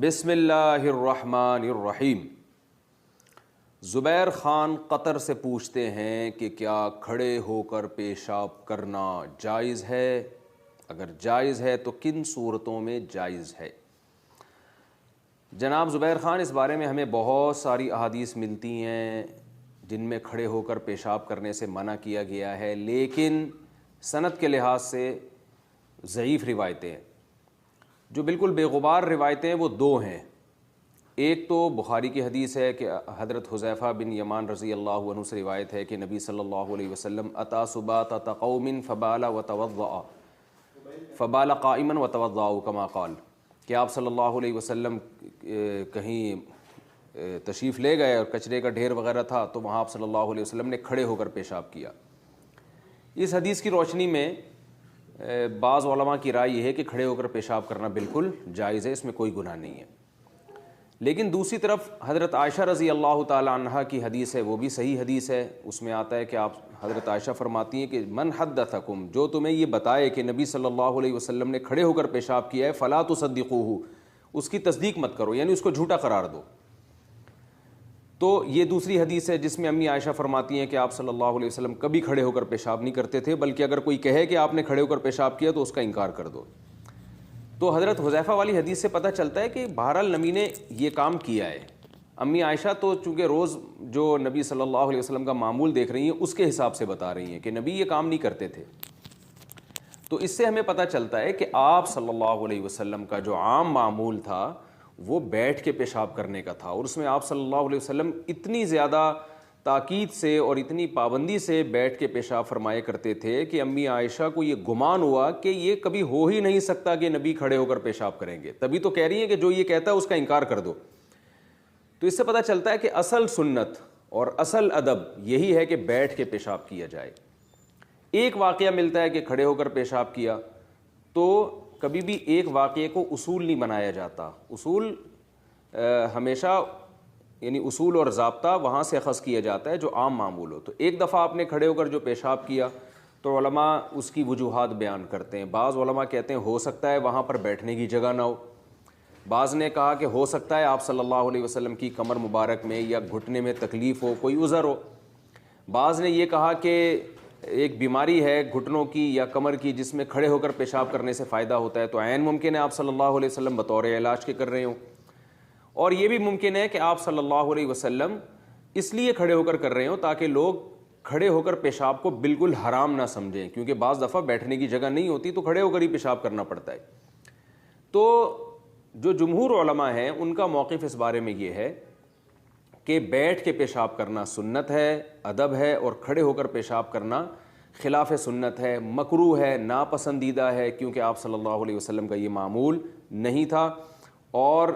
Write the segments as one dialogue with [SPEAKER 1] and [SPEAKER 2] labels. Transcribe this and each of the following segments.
[SPEAKER 1] بسم اللہ الرحمن الرحیم۔ زبیر خان قطر سے پوچھتے ہیں کہ کیا کھڑے ہو کر پیشاب کرنا جائز ہے؟ اگر جائز ہے تو کن صورتوں میں جائز ہے؟ جناب زبیر خان، اس بارے میں ہمیں بہت ساری احادیث ملتی ہیں جن میں کھڑے ہو کر پیشاب کرنے سے منع کیا گیا ہے، لیکن سند کے لحاظ سے ضعیف روایتیں ہیں۔ جو بالکل بے غبار روایتیں وہ دو ہیں۔ ایک تو بخاری کی حدیث ہے کہ حضرت حذیفہ بن یمان رضی اللہ عنہ سے روایت ہے کہ نبی صلی اللہ علیہ وسلم اتا سباطۃ قوم فبال وتوضأ فبال قائما وتوضأ کما قال، کہ آپ صلی اللہ علیہ وسلم کہیں تشریف لے گئے اور کچرے کا ڈھیر وغیرہ تھا تو وہاں آپ صلی اللہ علیہ وسلم نے کھڑے ہو کر پیشاب کیا۔ اس حدیث کی روشنی میں بعض علماء کی رائے یہ ہے کہ کھڑے ہو کر پیشاب کرنا بالکل جائز ہے، اس میں کوئی گناہ نہیں ہے۔ لیکن دوسری طرف حضرت عائشہ رضی اللہ تعالی عنہا کی حدیث ہے، وہ بھی صحیح حدیث ہے۔ اس میں آتا ہے کہ آپ حضرت عائشہ فرماتی ہیں کہ من حدثکم، جو تمہیں یہ بتائے کہ نبی صلی اللہ علیہ وسلم نے کھڑے ہو کر پیشاب کیا ہے، فلا تصدقوہ، اس کی تصدیق مت کرو، یعنی اس کو جھوٹا قرار دو۔ تو یہ دوسری حدیث ہے جس میں امی عائشہ فرماتی ہیں کہ آپ صلی اللہ علیہ وسلم کبھی کھڑے ہو کر پیشاب نہیں کرتے تھے، بلکہ اگر کوئی کہے کہ آپ نے کھڑے ہو کر پیشاب کیا تو اس کا انکار کر دو۔ تو حضرت حذیفہ والی حدیث سے پتہ چلتا ہے کہ بہرحال نبی نے یہ کام کیا ہے۔ امی عائشہ تو چونکہ روز جو نبی صلی اللہ علیہ وسلم کا معمول دیکھ رہی ہیں اس کے حساب سے بتا رہی ہیں کہ نبی یہ کام نہیں کرتے تھے۔ تو اس سے ہمیں پتہ چلتا ہے کہ آپ صلی اللہ علیہ وسلم کا جو عام معمول تھا وہ بیٹھ کے پیشاب کرنے کا تھا، اور اس میں آپ صلی اللہ علیہ وسلم اتنی زیادہ تاکید سے اور اتنی پابندی سے بیٹھ کے پیشاب فرمایا کرتے تھے کہ امی عائشہ کو یہ گمان ہوا کہ یہ کبھی ہو ہی نہیں سکتا کہ نبی کھڑے ہو کر پیشاب کریں گے، تبھی تو کہہ رہی ہیں کہ جو یہ کہتا ہے اس کا انکار کر دو۔ تو اس سے پتہ چلتا ہے کہ اصل سنت اور اصل ادب یہی ہے کہ بیٹھ کے پیشاب کیا جائے۔ ایک واقعہ ملتا ہے کہ کھڑے ہو کر پیشاب کیا، تو کبھی بھی ایک واقعے کو اصول نہیں بنایا جاتا۔ اصول ہمیشہ یعنی اصول اور ضابطہ وہاں سے اخذ کیا جاتا ہے جو عام معمول ہو۔ تو ایک دفعہ آپ نے کھڑے ہو کر جو پیشاب کیا تو علماء اس کی وجوہات بیان کرتے ہیں۔ بعض علماء کہتے ہیں ہو سکتا ہے وہاں پر بیٹھنے کی جگہ نہ ہو، بعض نے کہا کہ ہو سکتا ہے آپ صلی اللہ علیہ وسلم کی کمر مبارک میں یا گھٹنے میں تکلیف ہو، کوئی عذر ہو، بعض نے یہ کہا کہ ایک بیماری ہے گھٹنوں کی یا کمر کی جس میں کھڑے ہو کر پیشاب کرنے سے فائدہ ہوتا ہے، تو عین ممکن ہے آپ صلی اللہ علیہ وسلم بطور علاج کے کر رہے ہوں، اور یہ بھی ممکن ہے کہ آپ صلی اللہ علیہ وسلم اس لیے کھڑے ہو کر رہے ہوں تاکہ لوگ کھڑے ہو کر پیشاب کو بالکل حرام نہ سمجھیں، کیونکہ بعض دفعہ بیٹھنے کی جگہ نہیں ہوتی تو کھڑے ہو کر ہی پیشاب کرنا پڑتا ہے۔ تو جو جمہور علماء ہیں ان کا موقف اس بارے میں یہ ہے کہ بیٹھ کے پیشاب کرنا سنت ہے، ادب ہے، اور کھڑے ہو کر پیشاب کرنا خلاف سنت ہے، مکروہ ہے، ناپسندیدہ ہے، کیونکہ آپ صلی اللہ علیہ وسلم کا یہ معمول نہیں تھا۔ اور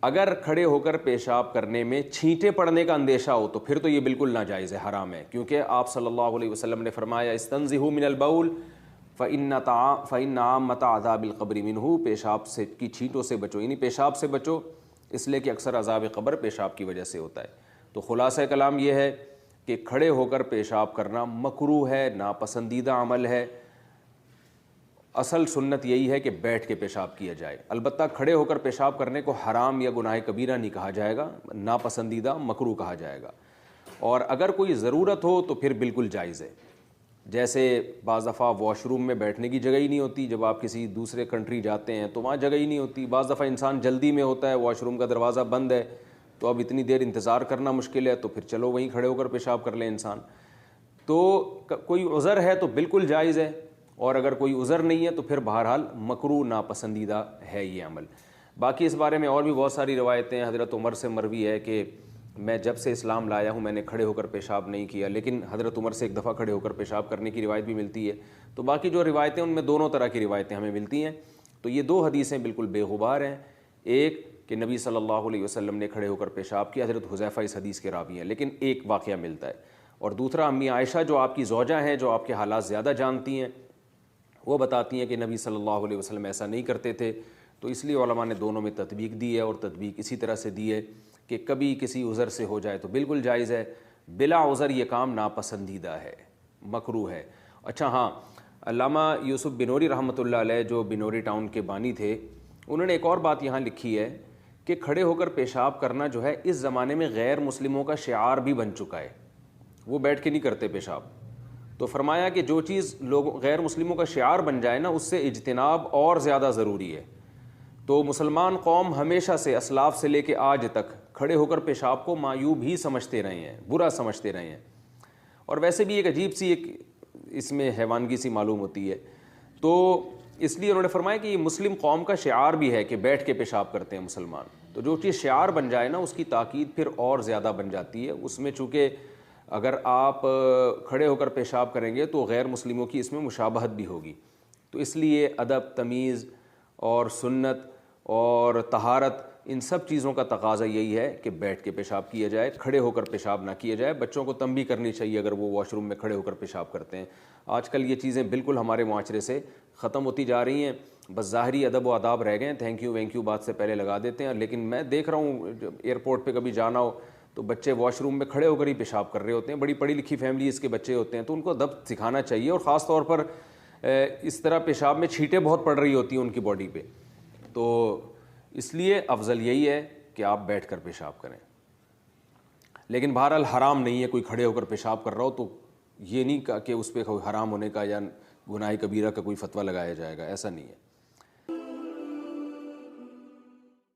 [SPEAKER 1] اگر کھڑے ہو کر پیشاب کرنے میں چھینٹے پڑنے کا اندیشہ ہو تو پھر تو یہ بالکل ناجائز ہے، حرام ہے، کیونکہ آپ صلی اللہ علیہ وسلم نے فرمایا استنزہوا من البول فإن عامۃ عذاب القبر منہ، پیشاب سے کی چھینٹوں سے بچو، یعنی پیشاب سے بچو، اس لیے کہ اکثر عذاب قبر پیشاب کی وجہ سے ہوتا ہے۔ تو خلاصہ کلام یہ ہے کہ کھڑے ہو کر پیشاب کرنا مکروہ ہے، ناپسندیدہ عمل ہے۔ اصل سنت یہی ہے کہ بیٹھ کے پیشاب کیا جائے۔ البتہ کھڑے ہو کر پیشاب کرنے کو حرام یا گناہ کبیرہ نہیں کہا جائے گا، ناپسندیدہ مکروہ کہا جائے گا، اور اگر کوئی ضرورت ہو تو پھر بالکل جائز ہے۔ جیسے بعض دفعہ واش روم میں بیٹھنے کی جگہ ہی نہیں ہوتی، جب آپ کسی دوسرے کنٹری جاتے ہیں تو وہاں جگہ ہی نہیں ہوتی، بعض دفعہ انسان جلدی میں ہوتا ہے، واش روم کا دروازہ بند ہے تو اب اتنی دیر انتظار کرنا مشکل ہے، تو پھر چلو وہیں کھڑے ہو کر پیشاب کر لیں انسان۔ تو کوئی عذر ہے تو بالکل جائز ہے، اور اگر کوئی عذر نہیں ہے تو پھر بہرحال مکروہ ناپسندیدہ ہے یہ عمل۔ باقی اس بارے میں اور بھی بہت ساری روایتیں، حضرت عمر سے مروی ہے کہ میں جب سے اسلام لایا ہوں میں نے کھڑے ہو کر پیشاب نہیں کیا، لیکن حضرت عمر سے ایک دفعہ کھڑے ہو کر پیشاب کرنے کی روایت بھی ملتی ہے۔ تو باقی جو روایتیں ان میں دونوں طرح کی روایتیں ہمیں ملتی ہیں۔ تو یہ دو حدیثیں بالکل بے غبار ہیں، ایک کہ نبی صلی اللہ علیہ وسلم نے کھڑے ہو کر پیشاب کیا، حضرت حذیفہ اس حدیث کے راوی ہیں، لیکن ایک واقعہ ملتا ہے، اور دوسرا امی عائشہ جو آپ کی زوجہ ہیں، جو آپ کے حالات زیادہ جانتی ہیں، وہ بتاتی ہیں کہ نبی صلی اللہ علیہ وسلم ایسا نہیں کرتے تھے۔ تو اس لیے علماء نے دونوں میں تطبیق دی ہے، اور تطبیق اسی طرح سے دی ہے کہ کبھی کسی عذر سے ہو جائے تو بالکل جائز ہے، بلا عذر یہ کام ناپسندیدہ ہے، مکروہ ہے۔ اچھا ہاں، علامہ یوسف بنوری رحمۃ اللہ علیہ جو بنوری ٹاؤن کے بانی تھے، انہوں نے ایک اور بات یہاں لکھی ہے کہ کھڑے ہو کر پیشاب کرنا جو ہے اس زمانے میں غیر مسلموں کا شعار بھی بن چکا ہے، وہ بیٹھ کے نہیں کرتے پیشاب. تو فرمایا کہ جو چیز غیر مسلموں کا شعار بن جائے نا، اس سے اجتناب اور زیادہ ضروری ہے. تو مسلمان قوم ہمیشہ سے اسلاف سے لے کے آج تک کھڑے ہو کر پیشاب کو معیوب ہی سمجھتے رہے ہیں، برا سمجھتے رہے ہیں. اور ویسے بھی ایک عجیب سی ایک اس میں حیوانگی سی معلوم ہوتی ہے. تو اس لیے انہوں نے فرمایا کہ یہ مسلم قوم کا شعار بھی ہے کہ بیٹھ کے پیشاب کرتے ہیں مسلمان. تو جو چیز شعار بن جائے نا، اس کی تاکید پھر اور زیادہ بن جاتی ہے. اس میں چونکہ اگر آپ کھڑے ہو کر پیشاب کریں گے تو غیر مسلموں کی اس میں مشابہت بھی ہوگی. تو اس لیے ادب، تمیز اور سنت اور طہارت، ان سب چیزوں کا تقاضا یہی ہے کہ بیٹھ کے پیشاب کیا جائے، کھڑے ہو کر پیشاب نہ کیا جائے. بچوں کو تنبیہ کرنی چاہیے اگر وہ واش روم میں کھڑے ہو کر پیشاب کرتے ہیں. آج کل یہ چیزیں بالکل ہمارے معاشرے سے ختم ہوتی جا رہی ہیں، بس ظاہری ادب و آداب رہ گئے ہیں. تھینک یو وینک یو بات سے پہلے لگا دیتے ہیں. لیکن میں دیکھ رہا ہوں جب ایئرپورٹ پہ کبھی جانا ہو تو بچے واش روم میں کھڑے ہو کر ہی پیشاب کر رہے ہوتے ہیں. بڑی پڑھی لکھی فیملیز کے بچے ہوتے ہیں، تو ان کو ادب سکھانا چاہیے. اور خاص طور پر اس طرح پیشاب میں چھینٹیں بہت پڑ رہی ہوتی ہیں ان کی باڈی پہ، تو اس لیے افضل یہی ہے کہ آپ بیٹھ کر پیشاب کریں. لیکن بہرحال حرام نہیں ہے کوئی کھڑے ہو کر پیشاب کر رہا ہو تو یہ نہیں کہ اس پہ حرام ہونے کا یا گناہ کبیرہ کا کوئی فتویٰ لگایا جائے گا، ایسا نہیں ہے.